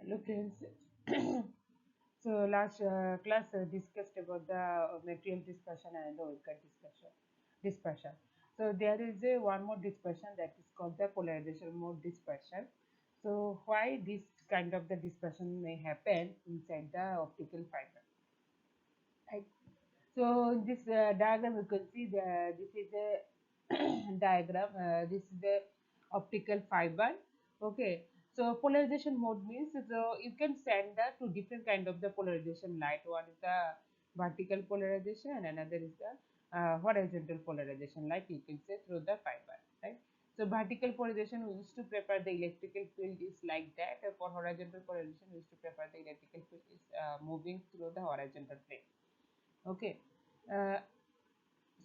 Look, so last class discussed about the material dispersion and the Wilcott dispersion. So there is a one more dispersion that is called the polarization mode dispersion. So why this kind of the dispersion may happen inside the optical fiber, right? So in this diagram you can see this is a diagram. This is the optical fiber. Okay. So polarization mode means so you can send the two different kind of the polarization light. One is the vertical polarization and another is the horizontal polarization light. You can say through the fiber, right? So vertical polarization we used to prepare the electrical field is like that. For horizontal polarization we used to prepare the electrical field is moving through the horizontal plane. Okay. Uh,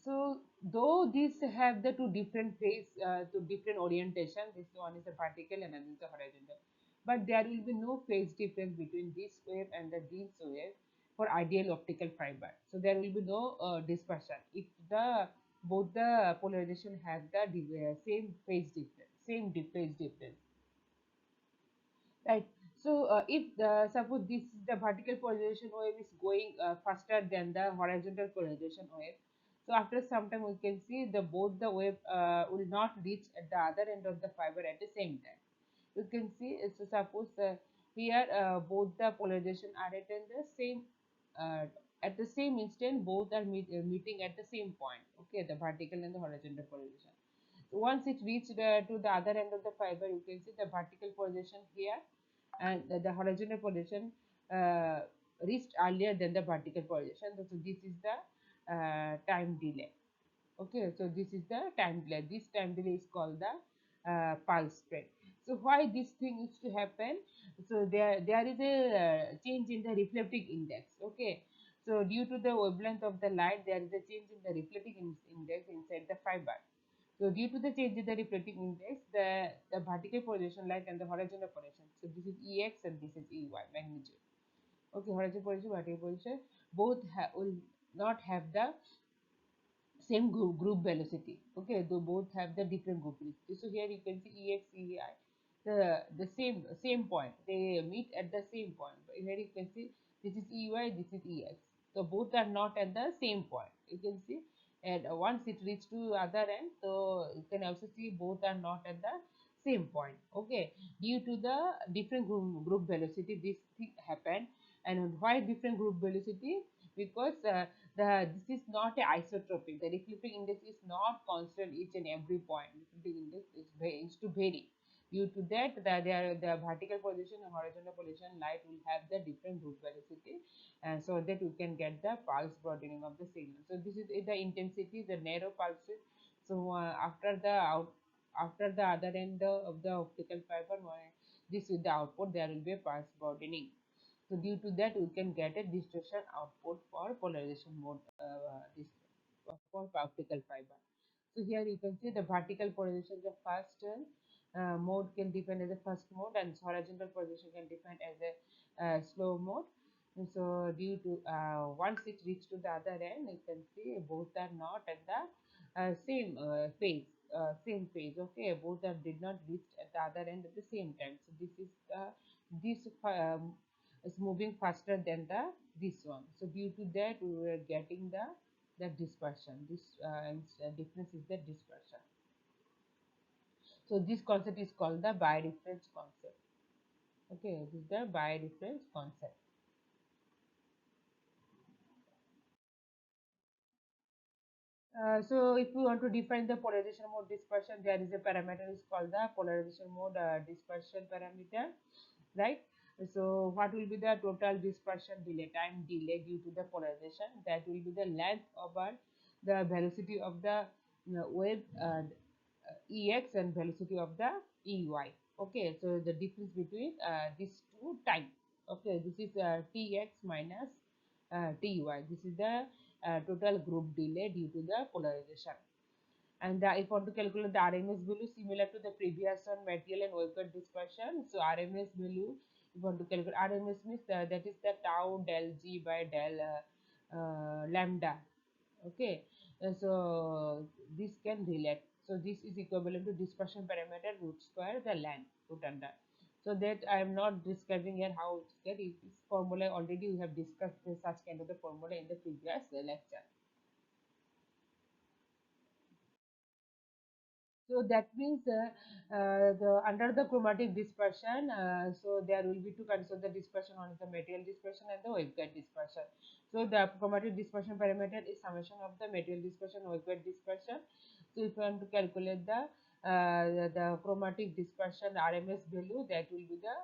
so though these have the two different phase, two different orientation, this one is a vertical and another is a horizontal. But there will be no phase difference between this wave and this wave for ideal optical fiber. So there will be no dispersion if the both the polarization have the same phase difference, phase difference. Right. So if suppose this is the vertical polarization wave is going faster than the horizontal polarization wave, so after some time we can see the both the wave will not reach at the other end of the fiber at the same time. You can see so suppose here both the polarization are uh, at the same instant, both are meeting at the same point. Okay, the vertical and the horizontal polarization. So once it reached to the other end of the fiber, you can see the vertical polarization here and the horizontal polarization uh, reached earlier than the vertical polarization. So this is the time delay. Okay, so this is the time delay. This time delay is called the pulse spread. So why this thing is to happen? So there is a change in the reflecting index. Okay, so due to the wavelength of the light, there is a change in the reflecting index inside the fiber. So due to the change in the reflecting index, the vertical polarization light and the horizontal polarization. So this is Ex and this is Ey magnitude. Okay, horizontal polarization, vertical polarization, both will not have the same group velocity. Okay, they both have the different group velocity. So here you can see Ex, Ei, the same point. They meet at the same point. But here you can see this is Ey, this is Ex. So both are not at the same point. You can see, and once it reaches to other end, so you can also see both are not at the same point. Okay, due to the different group velocity, this thing happened. And why different group velocity? Because this is not a isotropic. The reflecting index is not constant each and every point. Reflecting index is to vary. Due to that, the vertical position and horizontal position light will have the different group velocity, and so that you can get the pulse broadening of the signal. So this is the intensity, the narrow pulses. So after the other end of the optical fiber, this is the output. There will be a pulse broadening. So due to that, we can get a distortion output for polarization mode this for optical fiber. So here you can see the vertical polarization, the first mode can define as a first mode, and horizontal polarization can define as a slow mode. And so due to once it reaches to the other end, you can see both are not at the same phase. Same phase. Okay, both are did not reach at the other end at the same time. So this is this is moving faster than the this one. So due to that, we were getting the dispersion. This difference is the dispersion. So this concept is called the bireference concept. Okay, this is the bireference concept. So if we want to define the polarization mode dispersion, there is a parameter is called the polarization mode dispersion parameter, right? So what will be the total dispersion delay, time delay due to the polarization? That will be the length over the velocity of the wave Ex and velocity of the Ey. Okay, so the difference between these two time. Okay, this is Tx minus Ty. This is the total group delay due to the polarization. And if you want to calculate the RMS value similar to the previous one, material and waveguide dispersion. So RMS value, if you want to calculate RMS means that is the tau del G by del lambda. Okay, so this can relate. So this is equivalent to dispersion parameter root square the length root under. So that I am not describing here how it's get. This formula already we have discussed such kind of the formula in the previous lecture. So that means the under the chromatic dispersion, so there will be two kinds of the dispersion. One is the material dispersion and the waveguide dispersion. So the chromatic dispersion parameter is summation of the material dispersion waveguide dispersion. So if you want to calculate the chromatic dispersion RMS value, that will be the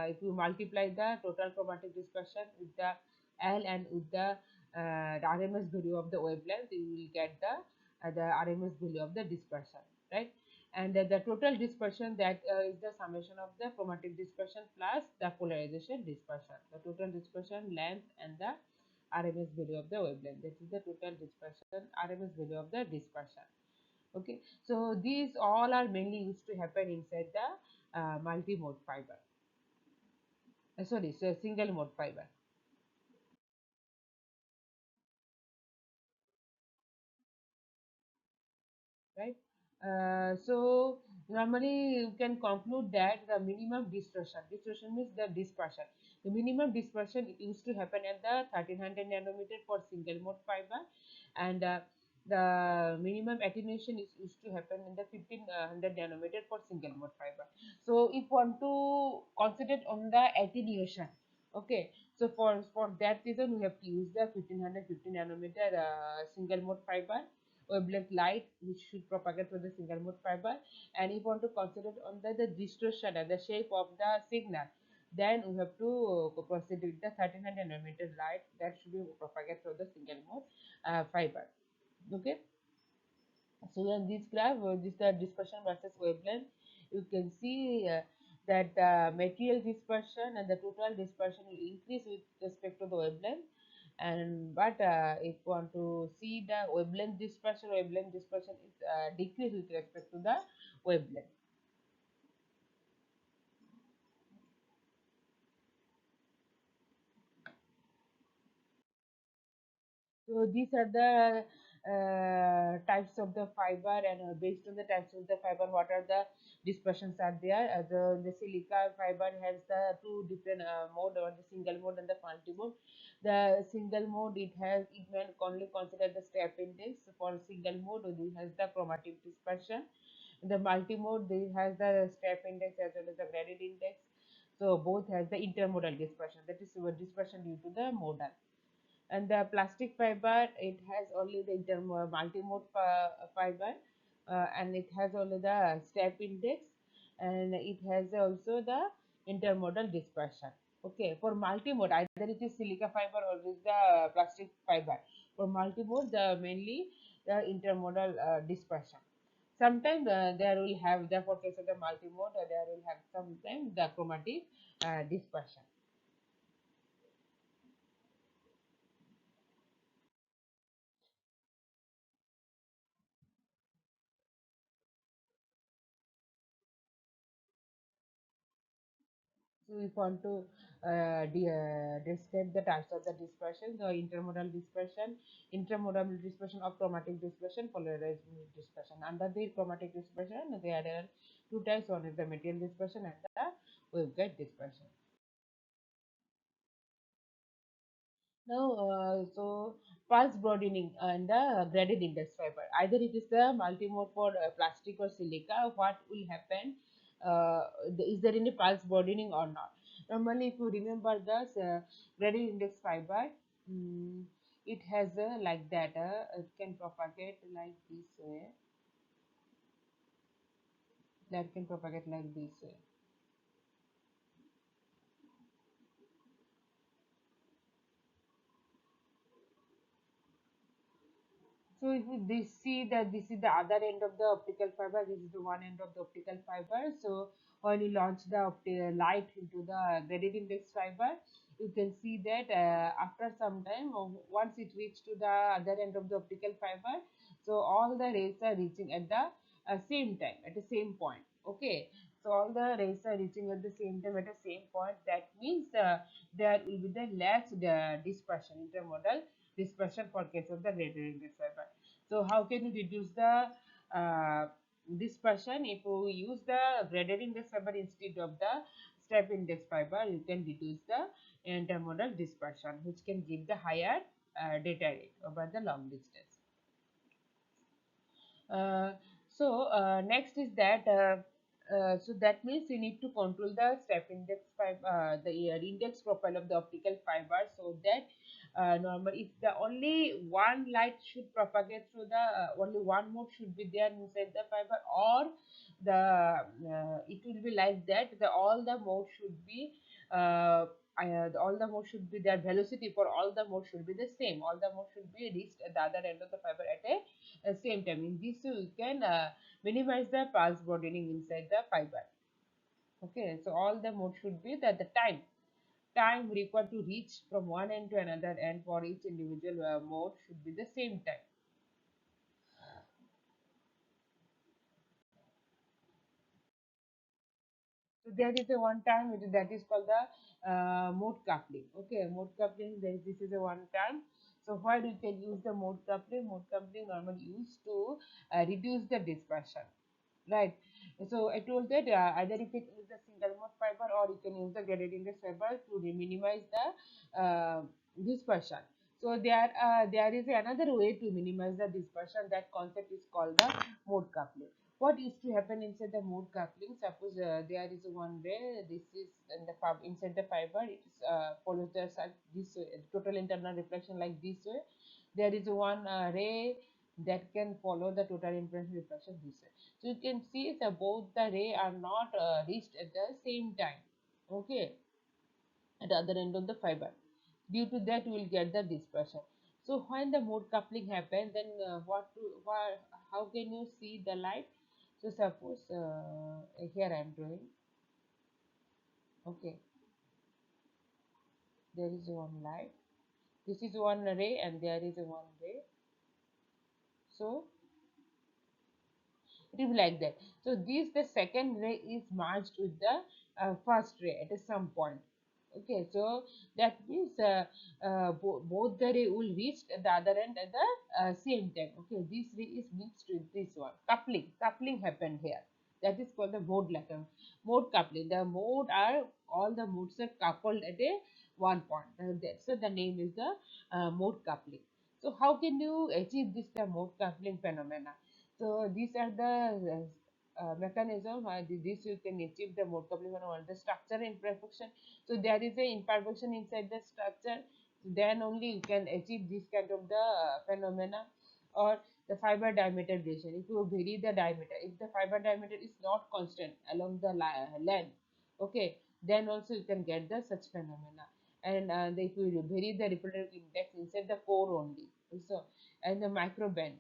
if you multiply the total chromatic dispersion with the L and with the RMS value of the wavelength, you will get the RMS value of the dispersion, right? And the total dispersion, that is the summation of the chromatic dispersion plus the polarization dispersion, the total dispersion length and the RMS value of the wavelength. That is the total dispersion RMS value of the dispersion. Okay, so these all are mainly used to happen inside the multi-mode fiber. Sorry, so single mode fiber. Right? So normally you can conclude that the minimum dispersion means the dispersion. The minimum dispersion used to happen at the 1300 nanometer for single mode fiber, and the minimum attenuation is used to happen in the 1500 nanometer for single mode fiber. So if want to concentrate on the attenuation, okay. So for that reason we have to use the 1550 nanometer single mode fiber wavelength light which should propagate through the single mode fiber. And if you want to consider on the distortion and the shape of the signal, then we have to proceed with the 1300 nanometer light that should be propagate through the single mode fiber. Okay, so in this graph, this the dispersion versus wavelength, you can see that the material dispersion and the total dispersion will increase with respect to the wavelength. And but if you want to see the wavelength dispersion is decrease with respect to the wavelength. So these are the types of the fiber, and based on the types of the fiber, what are the dispersions are there. The silica fiber has the two different mode, or the single mode and the multi mode. The single mode, it may only consider the step index. For single mode, it has the chromatic dispersion. The multi mode, it has the step index as well as the gradient index. So both has the intermodal dispersion, that is dispersion due to the modal. And the plastic fiber, it has only the multi-mode fiber, and it has only the step index, and it has also the intermodal dispersion. Okay, for multi-mode, either it is silica fiber or it is the plastic fiber. For multi-mode, the mainly the intermodal dispersion. Sometimes there will have the, for case of the multi-mode, there will have sometimes the chromatic dispersion. So if want to describe the types of the dispersion, the intermodal dispersion of chromatic dispersion, polarization dispersion. Under the chromatic dispersion, there are two types. One is the material dispersion and the waveguide dispersion. Now, so pulse broadening and the graded index fiber. Either it is the multimode for plastic or silica. What will happen? Is there any pulse broadening or not? Normally, if you remember the graded index fiber, mm, it has like that. It can propagate like this way. That can propagate like this way. So if you this see that this is the other end of the optical fiber, this is the one end of the optical fiber. So when you launch the light into the gradient index fiber, you can see that after some time, once it reaches to the other end of the optical fiber, so all the rays are reaching at the same time, at the same point. Okay, so all the rays are reaching at the same time at the same point. That means there will be the less dispersion, intermodal dispersion for case of the gradient index fiber. So how can you reduce the uh, dispersion, if we use the graded index fiber instead of the step index fiber, you can reduce the intermodal dispersion, which can give the higher data rate over the long distance. Uh, Next is that so that means you need to control the step index fiber, the index profile of the optical fiber, so that normal if the only one light should propagate through the only one mode should be there inside the fiber, or it will be like that the all the mode should be all the mode should be their velocity for all the mode should be the same, all the mode should be reached at the other end of the fiber at a same time. In this way, you can minimize the pulse broadening inside the fiber. Okay, so all the mode should be that the time required to reach from one end to another end for each individual mode should be the same time. So there is a one time that is called the mode coupling. Okay, mode coupling. This is a one time. So why we can use the mode coupling? Mode coupling normally used to reduce the dispersion. Right. So I told that either you can use the single mode fiber or you can use the graded index fiber to minimize the dispersion. So there is another way to minimize the dispersion. That concept is called the mode coupling. What used to happen inside the mode coupling? Suppose there is one way. This is in the inside the fiber. It is follows the this way, total internal reflection like this way. There is one ray that can follow the total internal reflection this way. So you can see that both the ray are not reached at the same time. Okay, at the other end of the fiber. Due to that, you will get the dispersion. So when the mode coupling happens, then how can you see the light? So suppose here I am drawing. Okay, there is one light. This is one ray and there is one ray. So it is like that. So this the second ray is merged with the first ray at some point. Okay, so that means both the ray will reach at the other end at the same time. Okay, this ray is mixed with this one. Coupling happened here. That is called the mode coupling. The mode are all the modes are coupled at a one point. So the name is the mode coupling. So how can you achieve this the mode coupling phenomena? So these are the mechanism. This you can achieve the mode coupling on the structure imperfection. So there is a imperfection inside the structure. Then only you can achieve this kind of the phenomena, or the fiber diameter variation. If you vary the diameter, if the fiber diameter is not constant along the length, okay, then also you can get the such phenomena. And if you vary the refractive index inside the core only. So and the microband.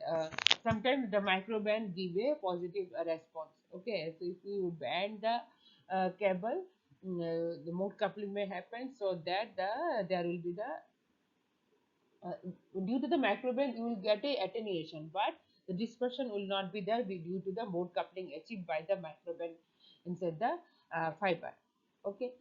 Sometimes the microband give a positive response. Okay, so if you bend the cable, the mode coupling may happen, so that there will be the uh, due to the microband you will get a attenuation, but the dispersion will not be there due to the mode coupling achieved by the microband inside the fiber. Okay,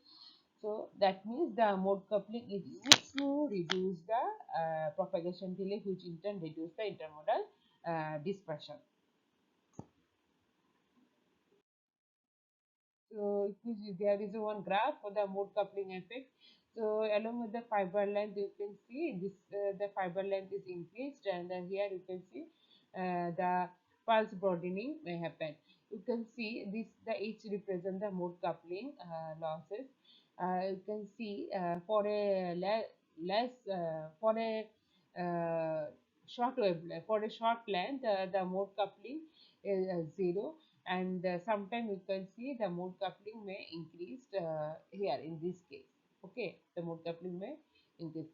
so that means the mode coupling is used to reduce the propagation delay, which in turn reduce the intermodal dispersion. So there is one graph for the mode coupling effect. So along with the fiber length, you can see this the fiber length is increased, and then here you can see the pulse broadening may happen. You can see this the each represent the mode coupling losses. You can see for a less for a uh, short wavelength, for a short length, the mode coupling is 0, and sometimes you can see the mode coupling may increase here in this case. Okay, the mode coupling may increase.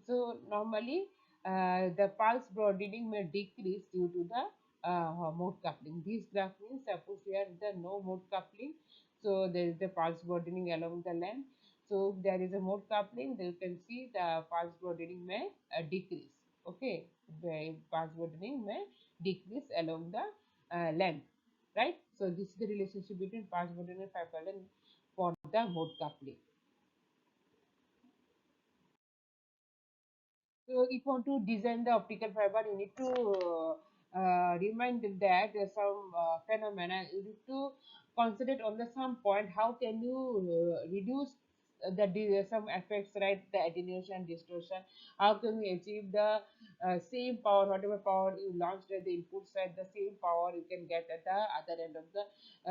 So normally the pulse broadening may decrease due to the mode coupling. This graph means suppose here the no mode coupling, so there is the pulse broadening along the length. So if there is a mode coupling, then you can see the pulse broadening may decrease. Okay, the pulse broadening may decrease along the length, right? So this is the relationship between pulse broadening and fiber length for the mode coupling. So if you want to design the optical fiber, you need to remind that some phenomena you need to concentrate on the some point. How can you reduce some effects, right? The attenuation, distortion. How can we achieve the same power, whatever power you launched at the input side, the same power you can get at the other end of the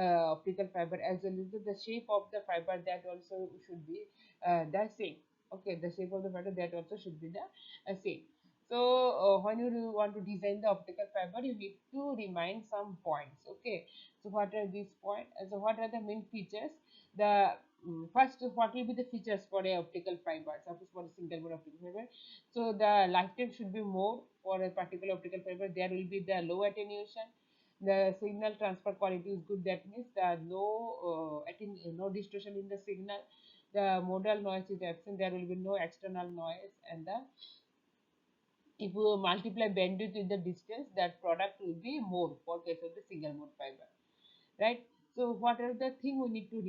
optical fiber, as well as the shape of the fiber that also should be the same. Okay, the shape of the fiber that also should be the same. So when you want to design the optical fiber, you need to remind some points. Okay, so what are these points? So what are the main features? The first, what will be the features for a optical fiber? Suppose for a single mode optical fiber, so the lifetime should be more for a particular optical fiber. There will be the low attenuation. The signal transfer quality is good. That means the no distortion in the signal. The modal noise is absent. There will be no external noise, and the if you multiply bandwidth with the distance, that product will be more for case of the single mode fiber, right? So what are the thing we need to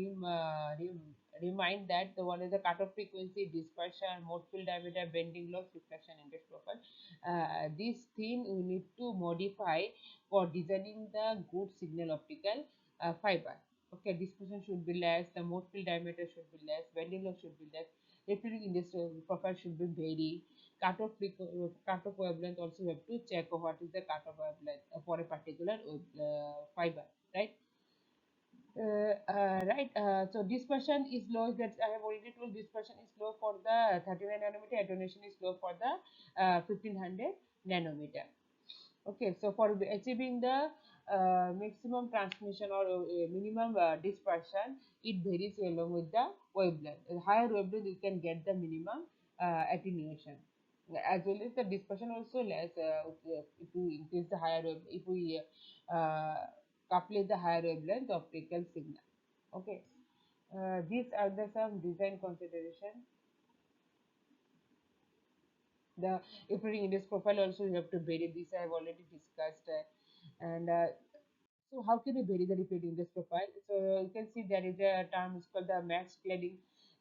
remind that the one is the cutoff frequency, dispersion, mode field diameter, bending loss, reflection index profile. This thing we need to modify for designing the good signal optical fiber. Okay, dispersion should be less, the mode field diameter should be less, bending loss should be less, reflecting index profile should be very. Cutoff wavelength also you have to check what is the cutoff wavelength for a particular fiber, right? Right. So dispersion is low. That I have already told. Dispersion is low for the 39 nanometer. Attenuation is low for the 1500 nanometer. Okay. So for achieving the maximum transmission or minimum dispersion, it varies along with the wavelength. The higher wavelength, you can get the minimum attenuation. As well as the dispersion also less if we increase the higher if we calculate the higher wavelength of optical signal. Okay, these are the some design consideration. The improving index profile also you have to vary. This I have already discussed, and so how can you vary the repeat index profile? So you can see there is a term is called the match cladding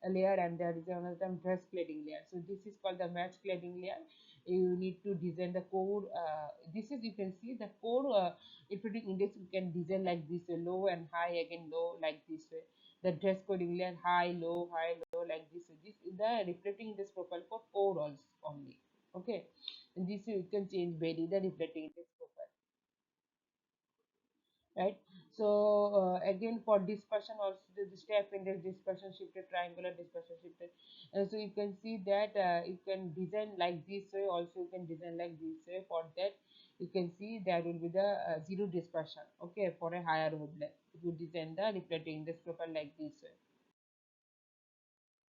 layer, and there is another term dress cladding layer. So this is called the match cladding layer. You need to design the core. This is you can see the core repeating index you can design like this low and high, again low like this way. The dress coding layer high low like this. This is the reflecting index profile for core also only. Okay, and this you can change vary the reflecting index profile, right? So again for dispersion also the step index, dispersion shifted, triangular dispersion shifted. So you can see that you can design like this way, also you can design like this way. For that you can see there will be the zero dispersion, okay, for a higher wavelength if you design the reflecting index profile like this way.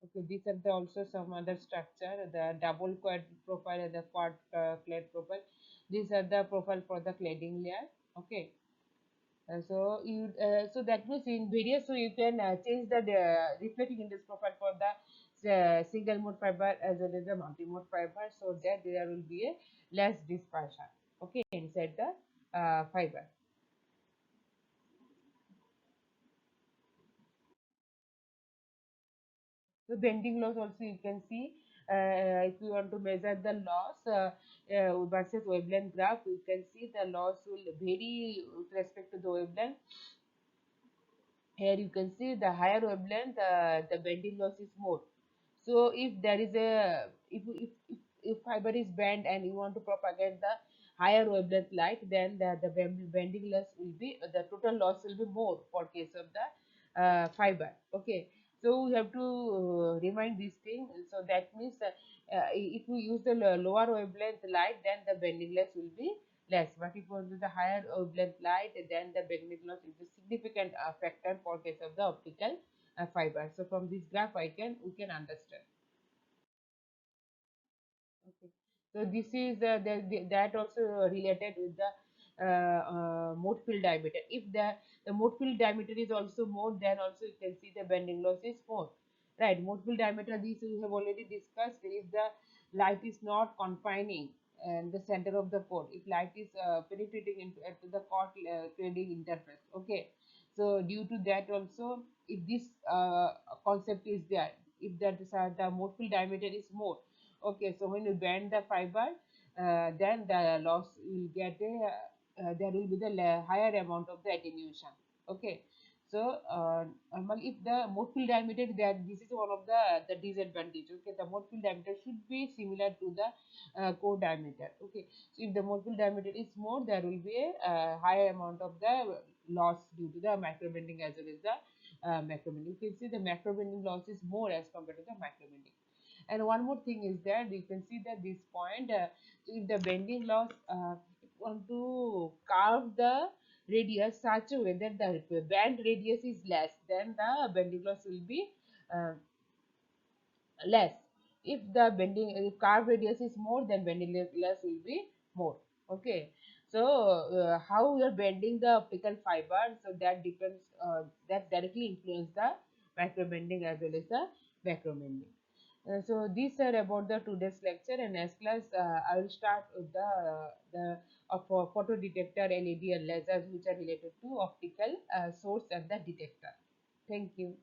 Okay, these are the also some other structure, the double quad profile and the quad clad profile. These are the profile for the cladding layer. Okay, so that means in various, so you can change the reflecting index profile for the single mode fiber as well as the multi mode fiber, so that there will be a less dispersion. Okay, inside the fiber. So bending loss also you can see. If you want to measure the loss versus wavelength graph, you can see the loss will vary with respect to the wavelength. Here you can see the higher wavelength, the bending loss is more. So if there is a if fiber is bent and you want to propagate the higher wavelength light, then the bending loss will be the total loss will be more for case of the fiber. Okay, so we have to remind this thing. So that means if we use the lower wavelength light, then the bending loss will be less. But if we use the higher wavelength light, then the bending loss is a significant factor for case of the optical fiber. So from this graph, we can understand. Okay. So this is that also related with the mode field diameter. If the mode field diameter is also more, then also you can see the bending loss is more. Right. Mode field diameter, this we have already discussed. If the light is not confining and the center of the port, if light is penetrating into the cot cladding interface. Okay. So due to that also, if this concept is there, if that the mode field diameter is more. Okay, so when you bend the fiber, then the loss will get a there will be the higher amount of the attenuation. Okay, so normal if the mode field diameter, that this is one of the disadvantage. Okay, the mode field diameter should be similar to the core diameter. Okay, so if the mode field diameter is more, there will be a higher amount of the loss due to the microbending as well as the macrobending. You can see the macrobending loss is more as compared to the microbending. And one more thing is that you can see that this point, if the bending loss, if you want to carve the radius such a way that the band radius is less, then the bending loss will be uh, less. If the bending, if carve radius is more, then bending loss will be more. Okay, so how we are bending the optical fiber, so that depends, that directly influence the micro bending as well as the macro bending. So these are about the today's lecture, and as class I will start with the of photo detector, LED and lasers, which are related to optical source and the detector. Thank you.